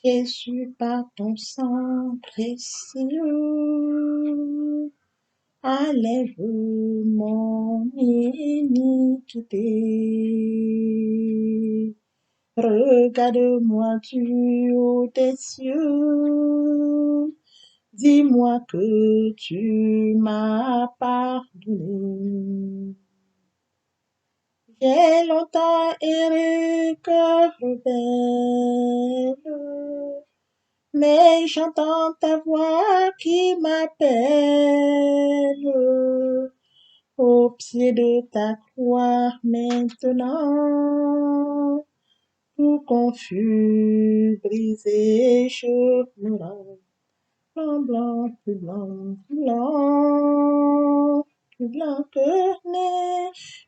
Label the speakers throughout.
Speaker 1: Jésus, par ton sang précieux, enlève mon iniquité. Regarde-moi du haut des cieux, dis-moi que tu m'as pardonné. J'ai longtemps erré cœur rebelle, mais j'entends ta voix qui m'appelle au pied de ta croix maintenant. Tout confus, brisé, je pleure. Blanc, blanc, plus blanc, plus blanc, plus blanc que neige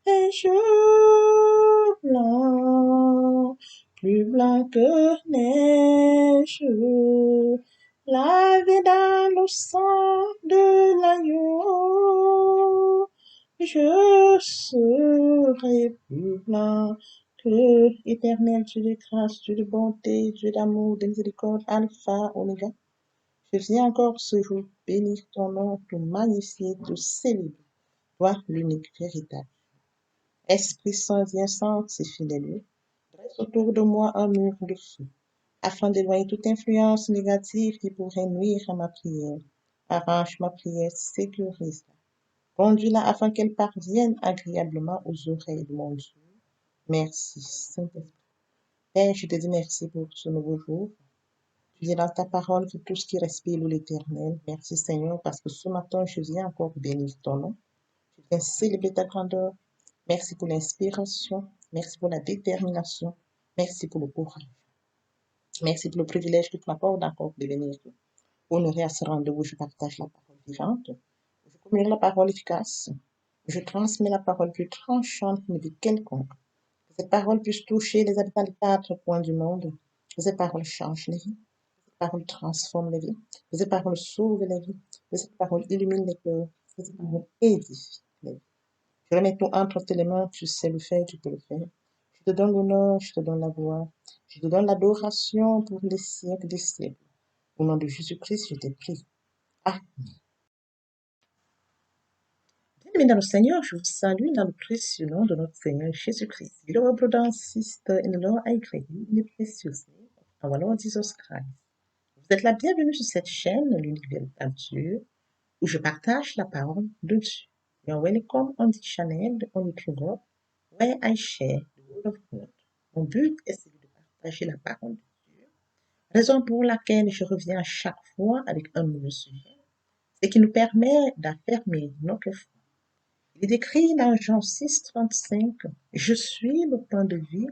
Speaker 1: blanc, plus blanc que neige, lavé dans le sang de l'agneau, je serai plus blanc que éternel Dieu de grâce, Dieu de bonté, Dieu d'amour, de miséricorde, Alpha, Oméga. Je viens encore ce jour bénir ton nom, te magnifier, te célébrer, toi l'unique véritable. Esprit Saint, viens sanctifier les lieux, dresse autour de moi un mur de feu, afin d'éloigner toute influence négative qui pourrait nuire à ma prière. Arrange ma prière, sécurise-la, conduis-la afin qu'elle parvienne agréablement aux oreilles de mon Dieu. Merci, Saint-Esprit. Père, je te dis merci pour ce nouveau jour. Tu dis dans ta parole que tout ce qui respire loue l'Éternel. Merci Seigneur, parce que ce matin, je viens encore bénir ton nom. Je viens célébrer ta grandeur. Merci pour l'inspiration. Merci pour la détermination. Merci pour le courage. Merci pour le privilège que tu m'accordes encore de venir honorer à ce rendez-vous. Je partage la parole vivante. Je communique la parole efficace. Je transmets la parole plus tranchante que de quelconque. Que cette parole puisse toucher les habitants des 4 coins du monde. Que cette parole change les vies. Cette parole transforme les vies. Que cette parole sauve les vies. Que cette parole illumine les cœurs. Que cette parole édifie les vies. Je remets tout entre tes mains. Tu sais le faire, tu peux le faire. Je te donne l'honneur, je te donne la gloire. Je te donne l'adoration pour les siècles des siècles. Au nom de Jésus-Christ, je te prie. Ah, bien-aimés dans le Seigneur, je vous salue dans le précieux nom de notre Seigneur Jésus-Christ. Beloved brother and sister in the Lord, I greet you in the precious name of our Lord Jesus Christ. Vous êtes la bienvenue sur cette chaîne, l'unique véritable Dieu, où je partage la parole de Dieu. You are welcome on this channel, on YouTube, where I share the word of God. Mon but est celui de partager la parole de Dieu, raison pour laquelle je reviens à chaque fois avec un nouveau sujet, c'est qui nous permet d'affermir notre foi. Il est décrit dans Jean 6, 35, « Je suis le pain de vie,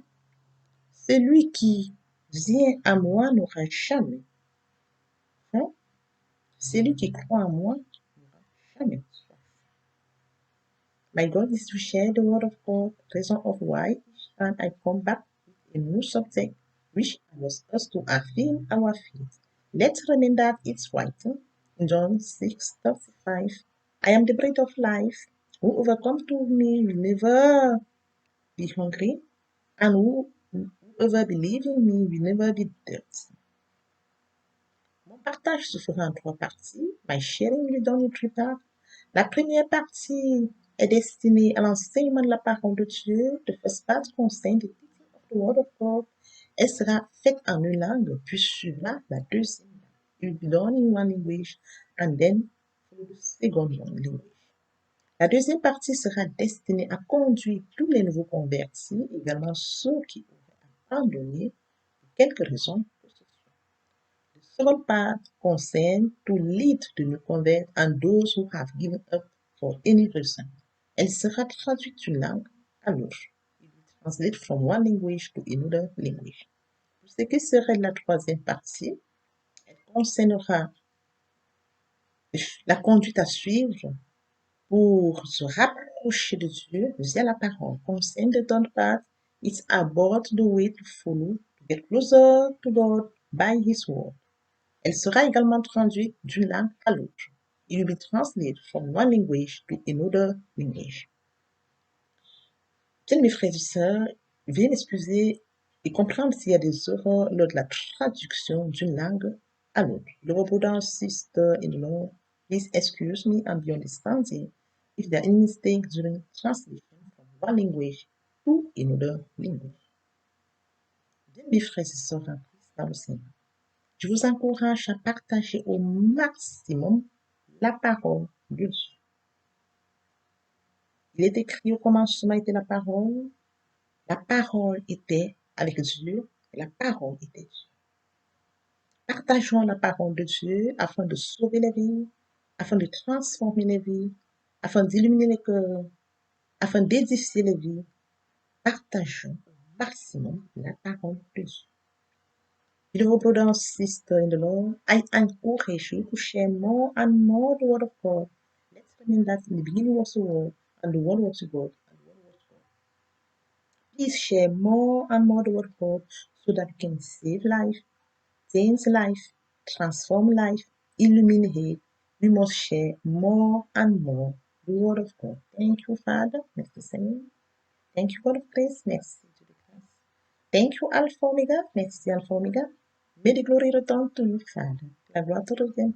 Speaker 1: celui qui vient à moi n'aura jamais faim, celui qui croit en moi n'aura jamais soif. » My goal is to share the word of God, reason of why each time I come back with a new subject which allows us to affirm our faith. Let's remember that it's written in John 6:35, I am the bread of life. Whoever comes to me will never be hungry, and whoever believes in me will never be thirsty. Mon partage se fera en 3 parties. My sharing will be done in 3 parts. La première partie est destinée à l'enseignement de la parole de Dieu. The first part concerns the teaching of the word of God. Elle sera faite en une langue, puis suivra la deuxième langue. It will be done in one language and then for the second language. La deuxième partie sera destinée à conduire tous les nouveaux convertis, également ceux qui auraient abandonné pour quelque raison que ce soit. The second part concerns to lead the new converts and those who have given up for any reason. Elle sera traduite d'une langue à l'autre. It will translate from one language to another language. Pour ce qui serait la troisième partie, elle concernera la conduite à suivre pour se rapprocher de Dieu via la parole. Concern the third part, it's about the way to follow, to get closer to God by His word. Elle sera également traduite d'une langue à l'autre. It will be translated from one language to another language. Bien, mes frères et sœurs, veuillez m'excuser, et comprendre s'il y a des erreurs lors de la traduction d'une langue à l'autre. The Robodown sister-in-law, please excuse me, I'm beyond understanding if there are any mistakes during translation from one language to another language. Bien, mes frères et sœurs en Christ dans le Seigneur, je vous encourage à partager au maximum la parole de Dieu. Il est écrit au commencement était la parole était avec Dieu, et la parole était Dieu. Partageons la parole de Dieu afin de sauver les vies, afin de transformer les vies, afin d'illuminer les cœurs, afin d'édifier les vies. Partageons au maximum la parole de Dieu. Beloved brother and sister in the Lord, I encourage you to share more and more the word of God. Let's remember that in the beginning was the word, and the word was God, and the word was God. Please share more and more the word of God so that we can save life, change life, transform life, illuminate. We must share more and more the word of God. Thank you, Father. Merci, Seigneur. Thank you, God of grace. Merci, Dieu de grâce. Thank you, Alpha Omega. Merci, Alpha Omega. May the glory return to you, Father. La gloire te revient.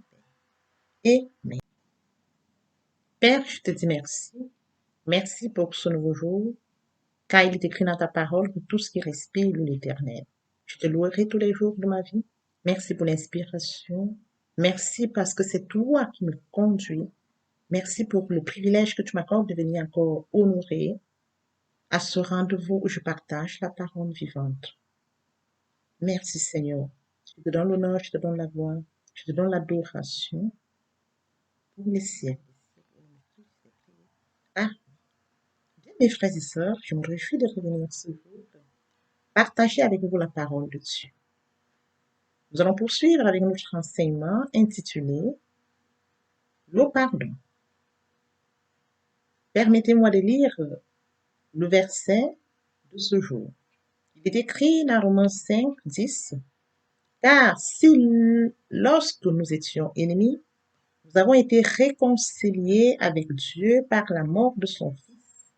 Speaker 1: Amen. Père, je te dis merci. Merci pour ce nouveau jour, car il est écrit dans ta parole que tout ce qui respire loue l'Éternel. Je te louerai tous les jours de ma vie. Merci pour l'inspiration. Merci parce que c'est toi qui me conduis. Merci pour le privilège que tu m'accordes de venir encore honorer à ce rendez-vous où je partage la parole vivante. Merci Seigneur. Je te donne l'honneur, je te donne la gloire, je te donne l'adoration pour les siècles. Ah, bien mes frères et sœurs, je me réjouis de revenir ce jour, partager avec vous la parole de Dieu. Nous allons poursuivre avec notre enseignement intitulé Le pardon. Permettez-moi de lire le verset de ce jour. Il est écrit dans Romains 5, 10, car si lorsque nous étions ennemis, nous avons été réconciliés avec Dieu par la mort de son Fils,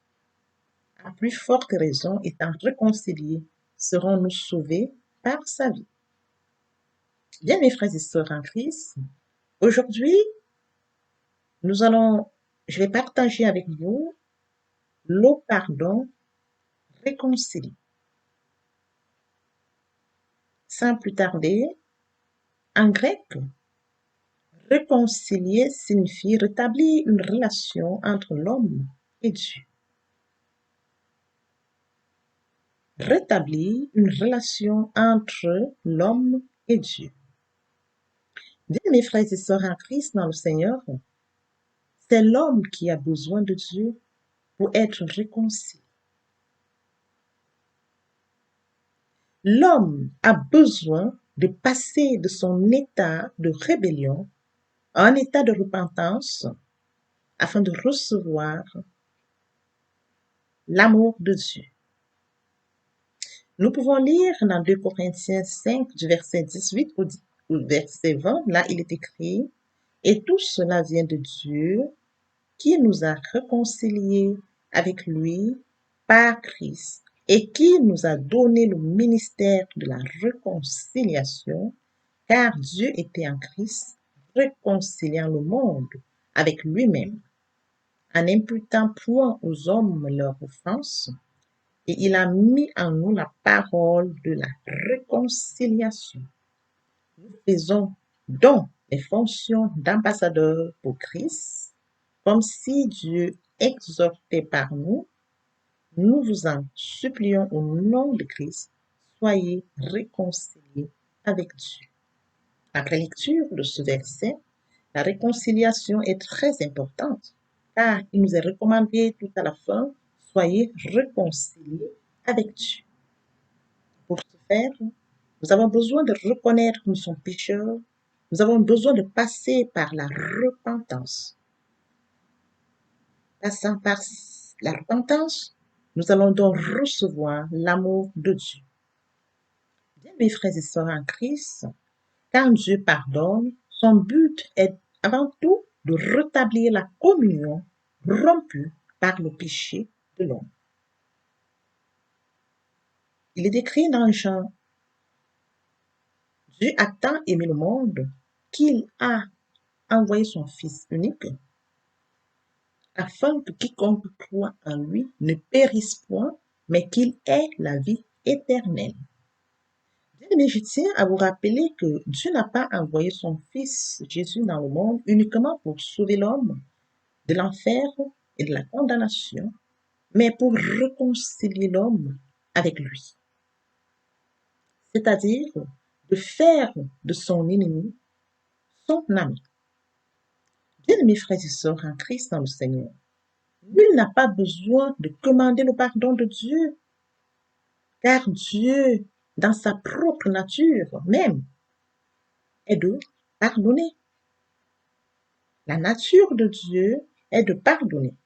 Speaker 1: à plus forte raison, étant réconciliés, serons-nous sauvés par sa vie. Bien, mes frères et sœurs en Christ, aujourd'hui, je vais partager avec vous le pardon réconcilié. Sans plus tarder, en grec, réconcilier signifie rétablir une relation entre l'homme et Dieu. Rétablir une relation entre l'homme et Dieu. Bien, mes frères et sœurs en Christ dans le Seigneur, c'est l'homme qui a besoin de Dieu pour être réconcilié. L'homme a besoin de passer de son état de rébellion à un état de repentance afin de recevoir l'amour de Dieu. Nous pouvons lire dans 2 Corinthiens 5 du verset 18 au verset 20, là il est écrit « Et tout cela vient de Dieu qui nous a réconciliés avec lui par Christ et qui nous a donné le ministère de la réconciliation, car Dieu était en Christ, réconciliant le monde avec lui-même, en n'imputant point aux hommes leurs offenses, et il a mis en nous la parole de la réconciliation. Nous faisons donc les fonctions d'ambassadeurs pour Christ, comme si Dieu exhortait par nous. Nous vous en supplions au nom de Christ, soyez réconciliés avec Dieu. Après lecture de ce verset, la réconciliation est très importante, car il nous est recommandé tout à la fin, soyez réconciliés avec Dieu. Pour ce faire, nous avons besoin de reconnaître que nous sommes pécheurs. Nous avons besoin de passer par la repentance. Passant par la repentance, nous allons donc recevoir l'amour de Dieu. Bien, mes frères et sœurs en Christ, quand Dieu pardonne, son but est avant tout de rétablir la communion rompue par le péché de l'homme. Il est écrit dans Jean, Dieu a tant aimé le monde qu'il a envoyé son Fils unique afin que quiconque croit en lui ne périsse point, mais qu'il ait la vie éternelle. Bien-aimés, je tiens à vous rappeler que Dieu n'a pas envoyé son Fils Jésus dans le monde uniquement pour sauver l'homme de l'enfer et de la condamnation, mais pour réconcilier l'homme avec lui, c'est-à-dire de faire de son ennemi son ami. Bien-aimés frères et sœurs en Christ dans le Seigneur, nul n'a pas besoin de commander le pardon de Dieu, car Dieu, dans sa propre nature même, est de pardonner. La nature de Dieu est de pardonner.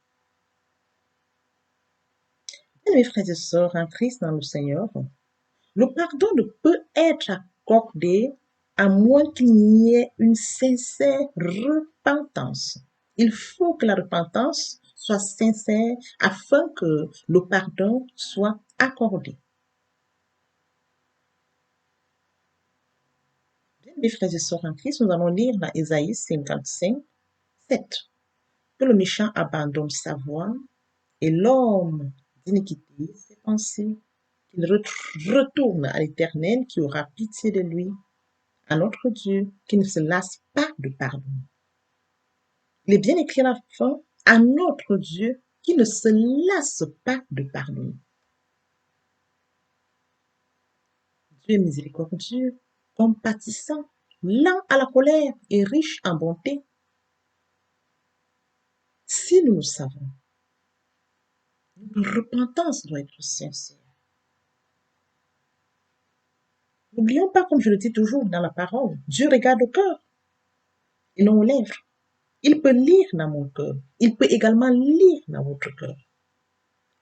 Speaker 1: Bien, mes frères et sœurs en Christ dans le Seigneur, le pardon ne peut être accordé à moins qu'il n'y ait une sincère repentance. Il faut que la repentance soit sincère afin que le pardon soit accordé. Bien, mes frères et sœurs en Christ, nous allons lire dans Ésaïe 55, 7, que le méchant abandonne sa voie et l'homme d'iniquité ses pensées, qu'il retourne à l'Éternel qui aura pitié de lui, à notre Dieu qui ne se lasse pas de pardonner. Il est bien écrit à la fin, à notre Dieu qui ne se lasse pas de pardonner. Dieu est miséricordieux, compatissant, lent à la colère et riche en bonté. Si nous le savons, notre repentance doit être sincère. N'oublions pas, comme je le dis toujours dans la parole, Dieu regarde au cœur et non aux lèvres. Il peut lire dans mon cœur. Il peut également lire dans votre cœur.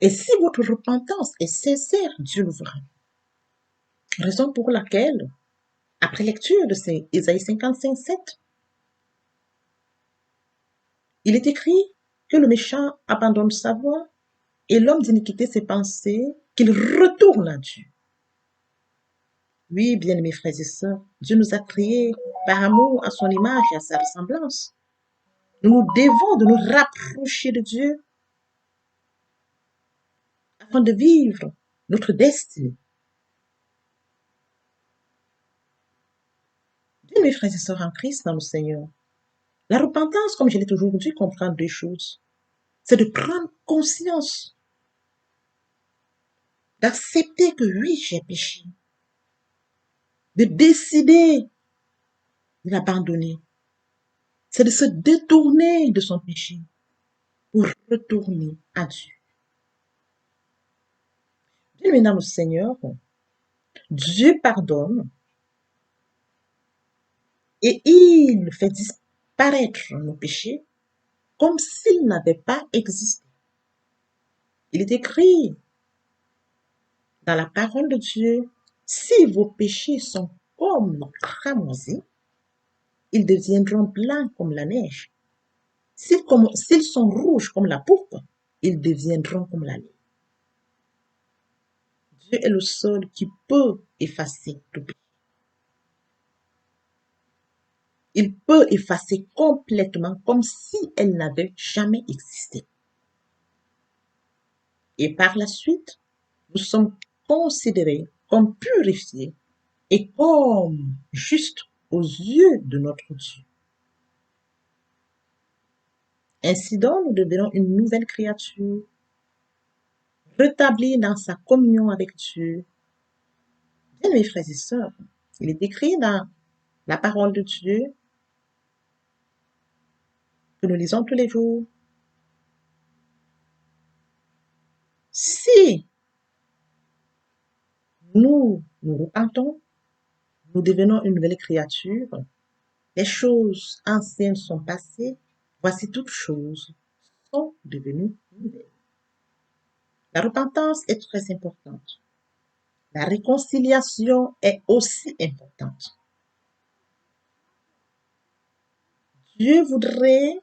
Speaker 1: Et si votre repentance est sincère, Dieu le verra. Raison pour laquelle, après lecture de ces Ésaïe 55, 7, il est écrit que le méchant abandonne sa voie et l'homme d'iniquité ses pensées, qu'il retourne à Dieu. Oui, bien-aimés frères et sœurs, Dieu nous a créés par amour à son image et à sa ressemblance. Nous nous devons de nous rapprocher de Dieu afin de vivre notre destinée. Bien, mes frères et sœurs en Christ dans le Seigneur, la repentance, comme je l'ai toujours dit, comprend deux choses. C'est de prendre conscience, d'accepter que oui, j'ai péché, de décider de l'abandonner. C'est de se détourner de son péché pour retourner à Dieu. Bien, maintenant, le Seigneur, Dieu pardonne et il fait disparaître nos péchés comme s'ils n'avaient pas existé. Il est écrit dans la parole de Dieu, si vos péchés sont comme le cramoisi, ils deviendront blancs comme la neige. S'ils sont rouges comme la pourpre, ils deviendront comme la laine. Dieu est le seul qui peut effacer tout péché. Il peut effacer complètement comme si elle n'avait jamais existé. Et par la suite, nous sommes considérés comme purifiés et comme justes aux yeux de notre Dieu. Ainsi donc, nous devenons une nouvelle créature, rétablie dans sa communion avec Dieu. Bien, mes frères et sœurs, il est écrit dans la parole de Dieu que nous lisons tous les jours. Si nous nous repentons, nous devenons une nouvelle créature. Les choses anciennes sont passées. Voici toutes choses sont devenues nouvelles. La repentance est très importante. La réconciliation est aussi importante. Dieu voudrait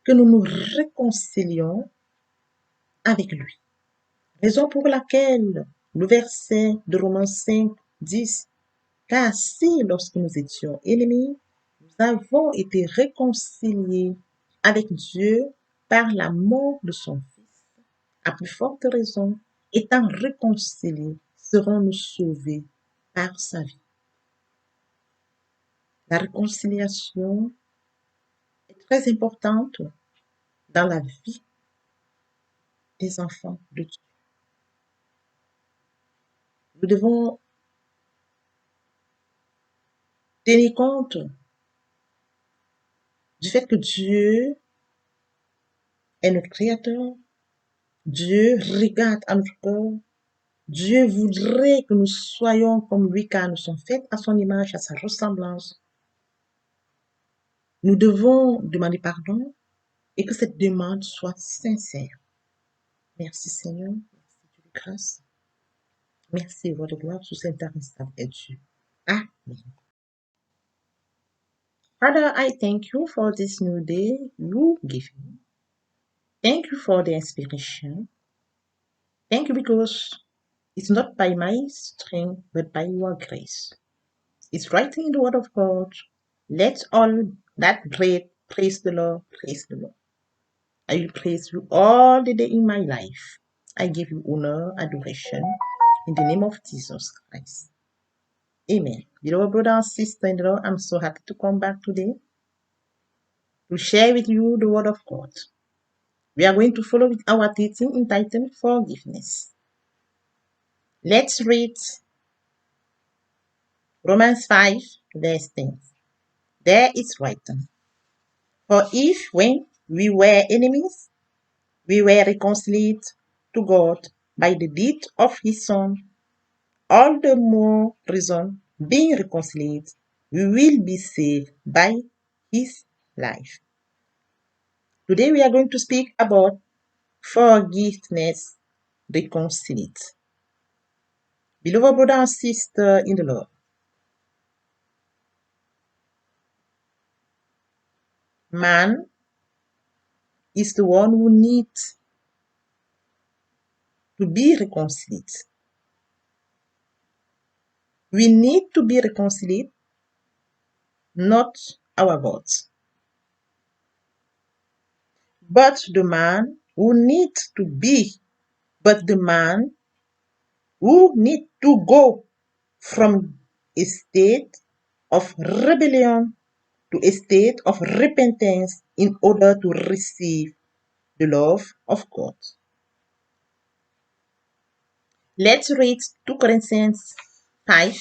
Speaker 1: que nous nous réconcilions avec lui. Raison pour laquelle le verset de Romains 5, 10. Car si, lorsque nous étions ennemis, nous avons été réconciliés avec Dieu par la mort de son Fils, à plus forte raison, étant réconciliés, serons-nous sauvés par sa vie. La réconciliation est très importante dans la vie des enfants de Dieu. Nous devons tenir compte du fait que Dieu est notre Créateur. Dieu regarde à notre cœur. Dieu voudrait que nous soyons comme lui car nous sommes faits à son image, à sa ressemblance. Nous devons demander pardon et que cette demande soit sincère. Merci Seigneur, merci Dieu de grâce. Merci, roi de gloire, sous cet instable est Dieu. Amen. Father, I thank you for this new day you give me. Thank you for the inspiration. Thank you because it's not by my strength, but by your grace. It's writing in the word of God. Let all that great praise the Lord, praise the Lord. I will praise you all the day in my life. I give you honor, adoration, in the name of Jesus Christ. Amen. Beloved brother and sister in the Lord, I'm so happy to come back today to share with you the word of God. We are going to follow with our teaching entitled Forgiveness. Let's read Romans 5, verse 10. There it's written, for if when we were enemies, we were reconciled to God by the death of his Son, all the more reason, being reconciled, we will be saved by his life. Today we are going to speak about forgiveness reconciled. Beloved brother and sister in the Lord, man is the one who needs to be reconciled. We need to be reconciled, not our gods. But the man who needs to be, but the man who need to go from a state of rebellion to a state of repentance in order to receive the love of God. Let's read 2 Corinthians 5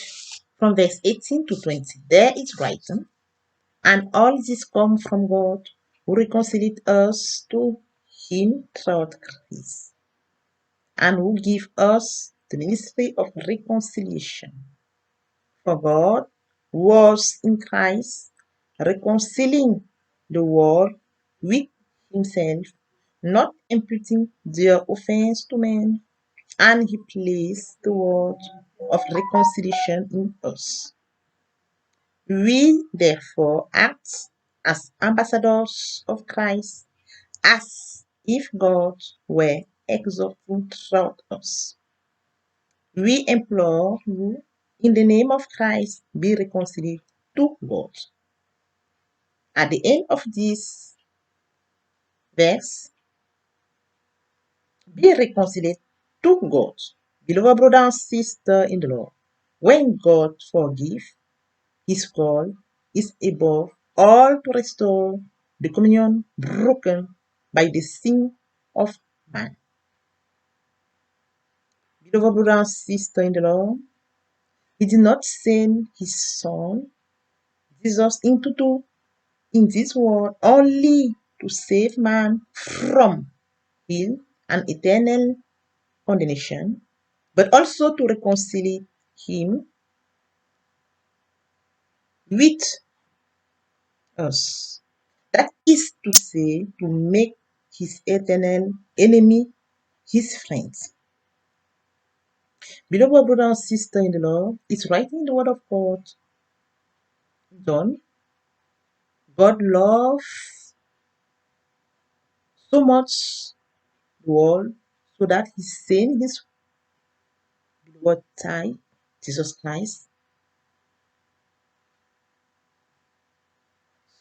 Speaker 1: from verse 18 to 20. There it's written, and all this comes from God, who reconciled us to him through Christ, and who give us the ministry of reconciliation. For God was in Christ, reconciling the world with himself, not imputing their offense to men, and he placed the word of reconciliation in us. We therefore act as ambassadors of Christ, as if God were exulting through us. We implore you, in the name of Christ, be reconciled to God. At the end of this verse, be reconciled to God. Beloved brother and sister in the Lord, when God forgives, his call is above all to restore the communion broken by the sin of man. Beloved brother and sister in the Lord, he did not send his son, Jesus, in this world only to save man from hell and eternal condemnation, but also to reconcile him with us. That is to say, to make his eternal enemy his friend. Beloved brother and sister in the Lord, it's writing in the word of God, John, God loved so much the world so that he sent his Lord type, Jesus Christ,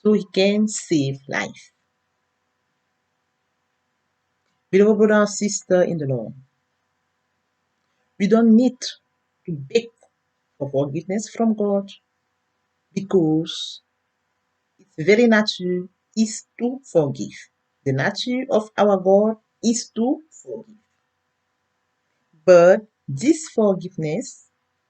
Speaker 1: so He can save life. Beloved brother and sister in the Lord, we don't need to beg for forgiveness from God because its very nature is to forgive. The nature of our God is to forgive. But this forgiveness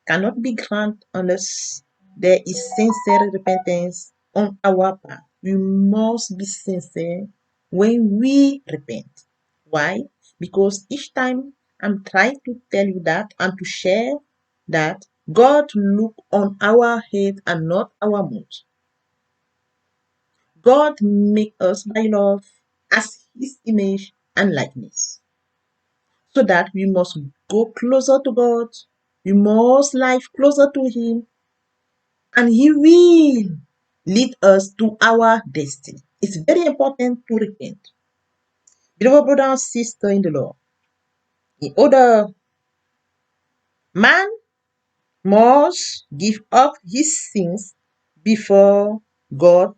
Speaker 1: cannot be granted unless there is sincere repentance on our part. We must be sincere when we repent. Why? Because each time I'm trying to tell you that and to share that God look on our head and not our mouth. God make us by love as His image and likeness, so that we must go closer to God. We must live closer to Him, and He will lead us to our destiny. It's very important to repent. Beloved brother and sister in the Lord, in order, man must give up his sins before God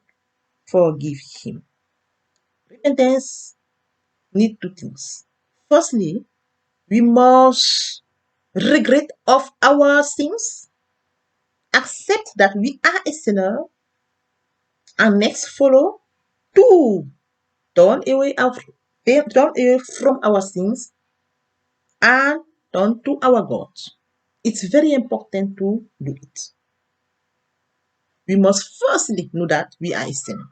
Speaker 1: forgive him. Repentance need two things. Firstly, we must regret of our sins, accept that we are a sinner, and next follow to turn away from our sins and turn to our God. It's very important to do it. We must firstly know that we are a sinner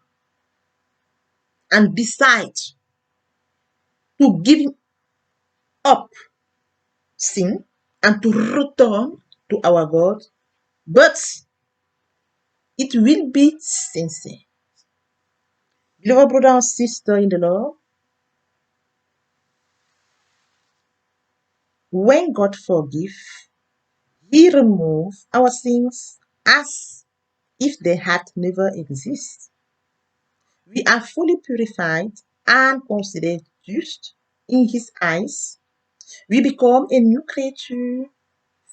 Speaker 1: and decide to give up sin and to return to our God, but it will be sincere. Beloved brother and sister in the Lord, when God forgive, He remove our sins as if they had never existed. We are fully purified and considered just in His eyes. We become a new creature,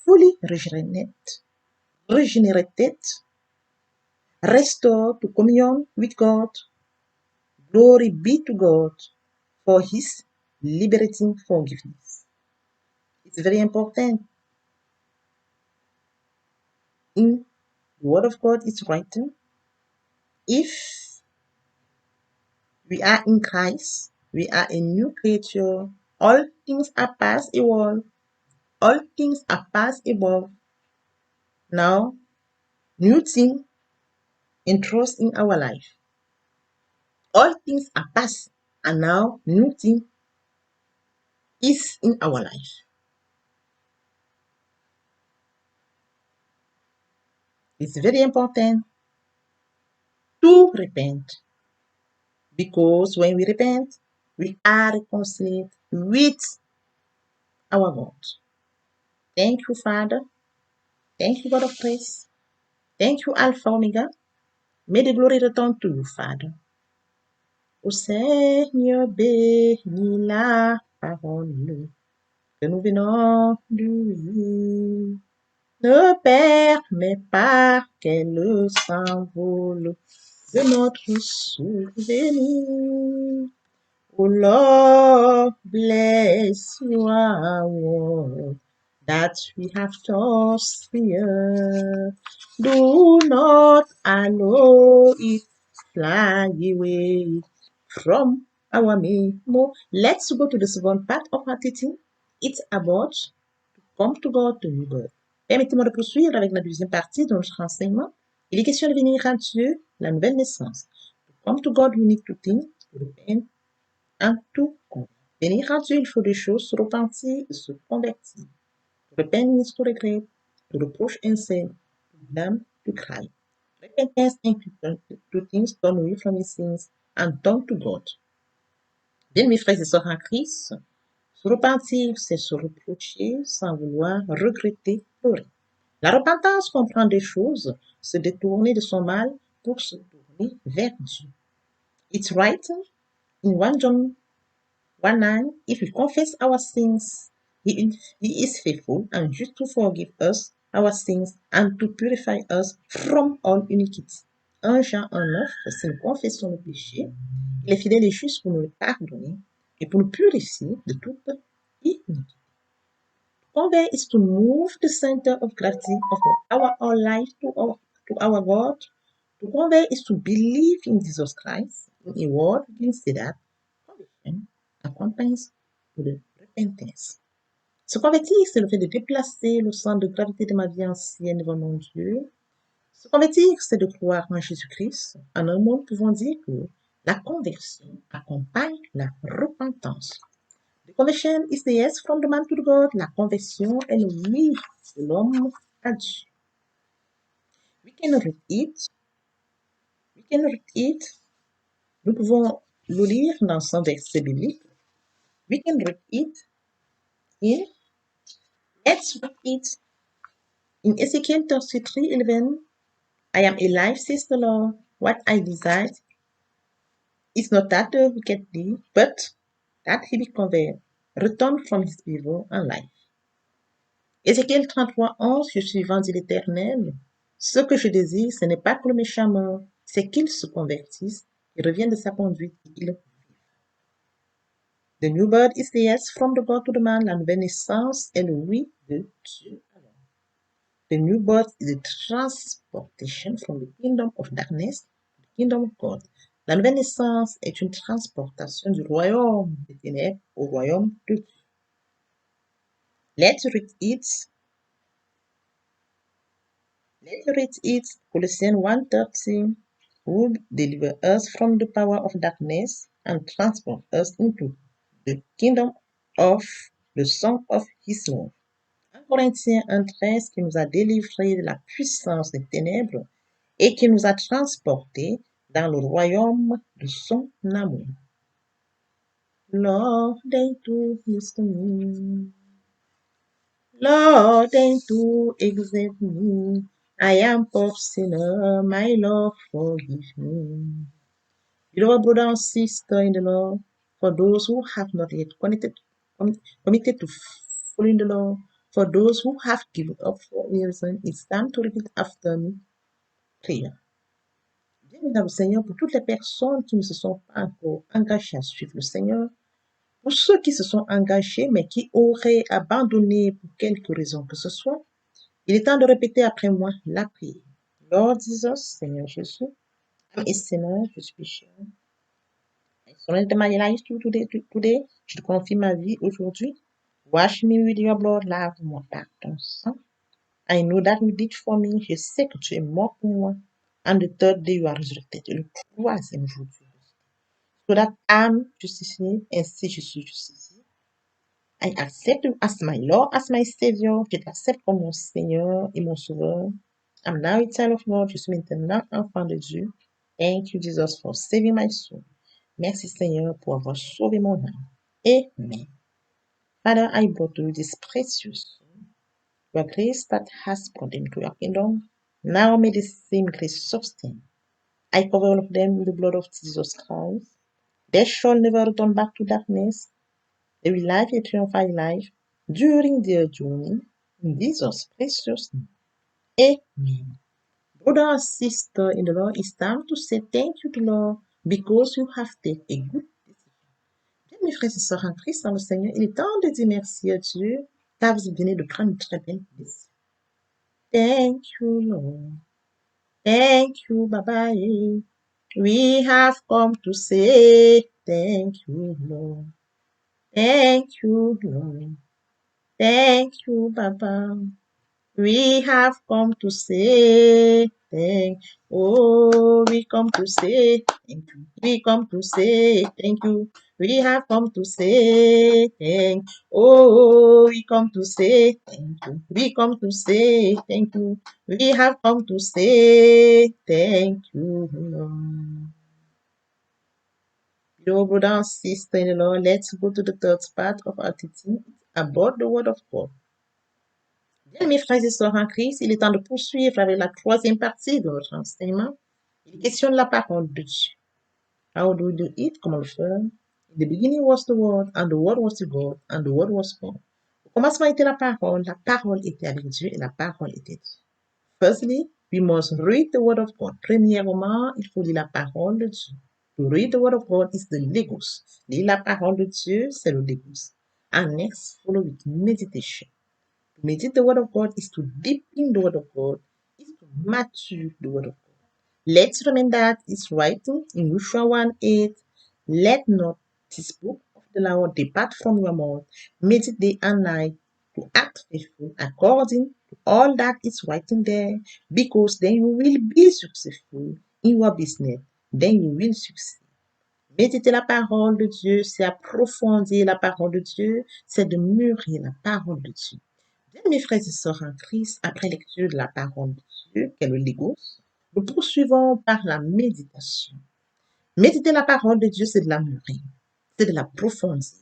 Speaker 1: fully regenerated, restored to communion with God. Glory be to God for His liberating forgiveness. It's very important. In the Word of God, it's written, if we are in Christ, we are a new creature. All things are past away. All things are past above. Now, new thing entrust in our life. All things are past, and now new thing is in our life. It's very important to repent, because when we repent, we are reconciled with our God. Thank you, Father. Thank you, God of praise. Thank you, Alpha Omega. May the glory return to you, Father. Ô Seigneur, bénis la parole que nous venons de lire. Ne permets pas qu'elle s'envole de notre souvenir. Oh Lord, bless your word that we have taught here. Do not allow it fly away from our memory. Let's go to the second part of our teaching. It's about to come to God to new birth. Permettez-moi de poursuivre avec la deuxième partie de notre enseignement. Il est question de venir à Dieu, la nouvelle naissance. To come to God, we need to think, to repent, and to convert. Venir à Dieu, il faut deux choses, se repentir et se convertir. To repent means to regret, to reproach and say, to blame, to cry. Repentance includes two things, turn away from his sins and turn to God. Bien, mes frères et sœurs en Christ, se repentir, c'est se reprocher sans vouloir regretter, pleurer. La repentance comprend des choses, se détourner de son mal pour se tourner vers Dieu. It's written in 1 John 1:9, if we confess our sins, He is faithful and just to forgive us our sins and to purify us from all iniquity. 1 Jean 1,9, si nous confessons nos péchés, il est fidèle et juste pour nous le pardonner et pour nous purifier de toute iniquité. Convey is to move the center of gravity of our life to our God. To convey is to believe in Jesus Christ. In a word, we can say that conviction accompanies the repentance. Se convertir, c'est le fait de déplacer le centre de gravité de ma vie ancienne devant mon Dieu. Se convertir, c'est de croire en Jésus-Christ. En un mot, nous pouvons dire que la conversion accompagne la repentance. The conversion is the yes from the man to the God. La conversion est le oui de l'homme à Dieu. We can read it. Nous pouvons le lire dans son verset biblique. We can read it in. Let's read it in Ezekiel 33:11. I am alive, says the Lord. What I desire is not that the wicked live, but that he be converted, return from his evil and life. Ézéchiel 33:11, je suis vent dit l'Éternel. Ce que je désire, ce n'est pas que le méchant meure, c'est qu'il se convertisse et revienne de sa conduite et qu'il vive. The new birth is the yes from the God to the man. La nouvelle naissance est le oui de Dieu. The new birth is the transportation from the kingdom of darkness to the kingdom of God. La nouvelle naissance est une transportation du royaume des ténèbres au royaume de Dieu. Let's read it. Colossians 1:13, who deliver us from the power of darkness and transport us into the kingdom of the Son of His love. 1 Corinthiens 1:13, qui nous a délivrés de la puissance des ténèbres et qui nous a transportés dans le royaume de son amour. Lord, ain't too close to me. Lord, ain't too exempt me. I am poor sinner, my Lord, forgive me. Beloved brother and sister in the Lord, for those who have not yet committed to following the Lord, for those who have given up for a reason, it's time to repeat after me. Prière. Bienvenue au Seigneur pour toutes les personnes qui ne se sont pas encore engagées à suivre le Seigneur, pour ceux qui se sont engagés mais qui auraient abandonné pour quelque raison que ce soit. Il est temps de répéter après moi la prière. Lord Jesus, Seigneur Jésus, I'm a sinner, je suis pécheur. I surrender my life to you today. Je te confie ma vie aujourd'hui. Wash me with your blood, lave-moi par ton sang. I know that you did for me. Je sais que tu es mort pour moi. And the third day you are resurrected. Le troisième jour, tu es ressuscité. So that I'm justifié, ainsi je suis justifié. I accept you as my Lord, as my Savior. Je t'accepte comme mon Seigneur et mon Sauveur. I'm now a child of God. Je suis maintenant enfant de Dieu. Thank you, Jesus, for saving my soul. Merci, Seigneur, pour avoir sauvé mon âme. Amen. Father, I brought to you this precious soul, your grace that has brought them to your kingdom. Now may the same grace sustain. I cover all of them with the blood of Jesus Christ. They shall never return back to darkness. They will live a triumphant life during their journey. In Jesus' precious name. Amen. Brother and sister in the Lord, it's time to say thank you to the Lord because you have taken a good decision. Bien, mes frères et sœurs en Christ, dans le Seigneur, il est temps de dire merci à Dieu car vous venez de prendre une très belle décision. Thank you, Lord. Thank you, Baba. We have come to say thank you, Lord. Thank you, Lord. Thank you, Baba. We have come to say thank you. Oh, we come to say thank you. We come to say thank you. We have come to say thank you. Oh, we come to say thank you. We come to say thank you. We have come to say thank you, Lord. Your brother and sister in the Lord, let's go to the third part of our teaching about the Word of God. Bien, mes frères et sœurs en Christ, il est temps de poursuivre avec la troisième partie de notre enseignement. Il est question de la parole de Dieu. How do we do it? Comment le faire? In the beginning was the Word, and the Word was the God, and the Word was God. Au commencement était la parole était avec Dieu et la parole était Dieu. Firstly, we must read the word of God. Premièrement, il faut lire la parole de Dieu. To read the word of God is the logos. Lire la parole de Dieu, c'est le logos. And next, follow with meditation. To meditate the word of God is to deepen the word of God, is to mature the word of God. Let's remember that it's writing in Joshua 1:8. Let not this book of the law depart from your mouth. Meditate day and night to act faithful according to all that is written there, because then you will be successful in your business. Then you will succeed. Méditer la parole de Dieu, c'est approfondir la parole de Dieu, c'est de mûrir la parole de Dieu. Bien, mes frères et sœurs en Christ, après lecture de la parole de Dieu, qu'est le Logos, nous poursuivons par la méditation. Méditer la parole de Dieu, c'est de la mûrir, c'est de l'approfondir.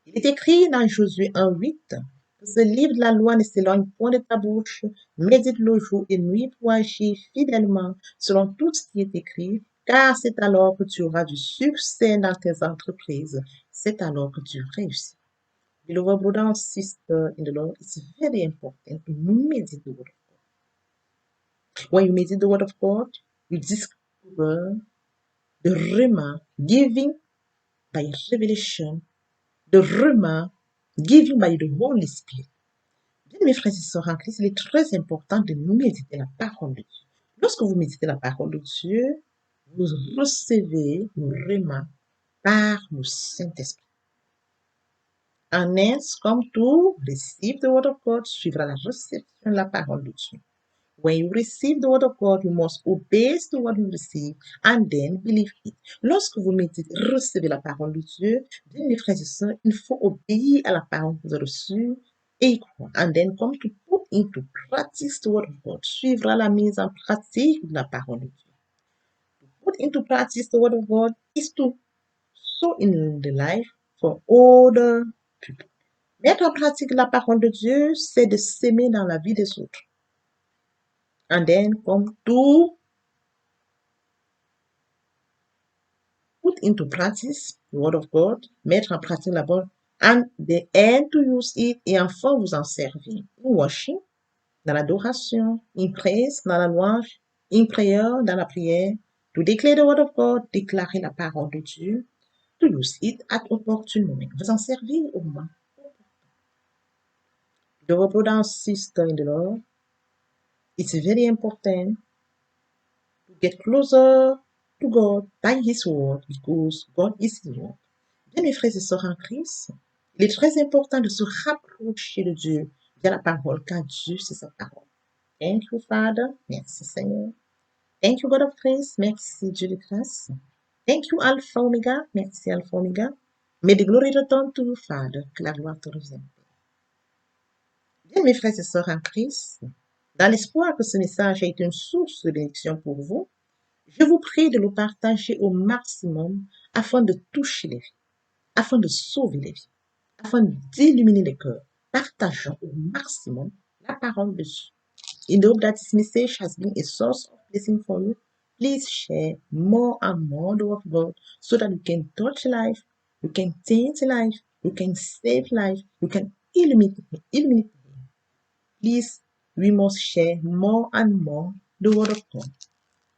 Speaker 1: Il est écrit dans Josué 1:8 que ce livre de la loi ne s'éloigne point de ta bouche, médite-le jour et nuit pour agir fidèlement selon tout ce qui est écrit, car c'est alors que tu auras du succès dans tes entreprises, c'est alors que tu réussis. Beloved brother and sister in the Lord, it's very important to meditate the word of God. When you meditate the word of God, you discover the rhema given by revelation, the rhema given by the Holy Spirit. Bien, mes frères et sœurs en Christ, il est très important de méditer la parole de Dieu. Lorsque vous méditez la parole de Dieu, vous recevez le rhema par le Saint-Esprit. Un ainsi, comme tout, receive the word of God, suivra la réception de la parole de Dieu. When you receive the word of God, you must obey the word you receive and then believe it. Lorsque vous méditez, recevez la parole de Dieu, bien mes frères et sœurs, il faut obéir à la parole que vous avez reçue et y croire. And then come to put into practice the word of God. Suivra la mise en pratique de la parole de Dieu. To put into practice the word of God is to sow in the life for other people. Mettre en pratique la parole de Dieu, c'est de s'aimer dans la vie des autres. And then come to put into practice the word of God, mettre en pratique la parole, and to use it, et enfin vous en servir. In worship, dans l'adoration, in praise, dans la louange, in prayer, dans la prière, to declare the word of God, déclarer la parole de Dieu, to use it at opportune moment. Vous en servir au moment. Beloved brother and sister in the Lord, it's very important to get closer to God by His word, because God is His word. Bien, mes frères et sœurs en Christ, il est très important de se rapprocher de Dieu via la parole, car Dieu, c'est sa parole. Thank you, Father. Merci, Seigneur. Thank you, God of grace. Merci, Dieu de grâce. Thank you, Alpha Omega. Merci, Alpha Omega. May the glory return to you, Father. Que la gloire te revienne. Bien, mes frères et sœurs en Christ, dans l'espoir que ce message ait été une source de bénédiction pour vous, je vous prie de le partager au maximum afin de toucher les vies, afin de sauver les vies, afin d'illuminer les cœurs. Partageons au maximum la parole de Dieu. In the hope that this message has been a source of blessing for you, please share more and more the word of God so that you can touch life, you can change life, you can save life, you can illuminate. Please, we must share more and more the word of God.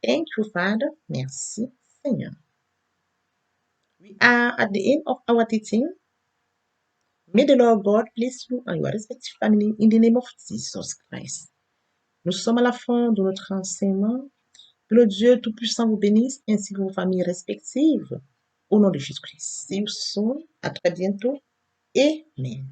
Speaker 1: Thank you, Father. Merci, Seigneur. We are at the end of our teaching. May the Lord God bless you and your respective family in the name of Jesus Christ. Nous sommes à la fin de notre enseignement. Que le Dieu Tout-Puissant vous bénisse ainsi que vos familles respectives. Au nom de Jésus-Christ. See you soon. À très bientôt. Amen.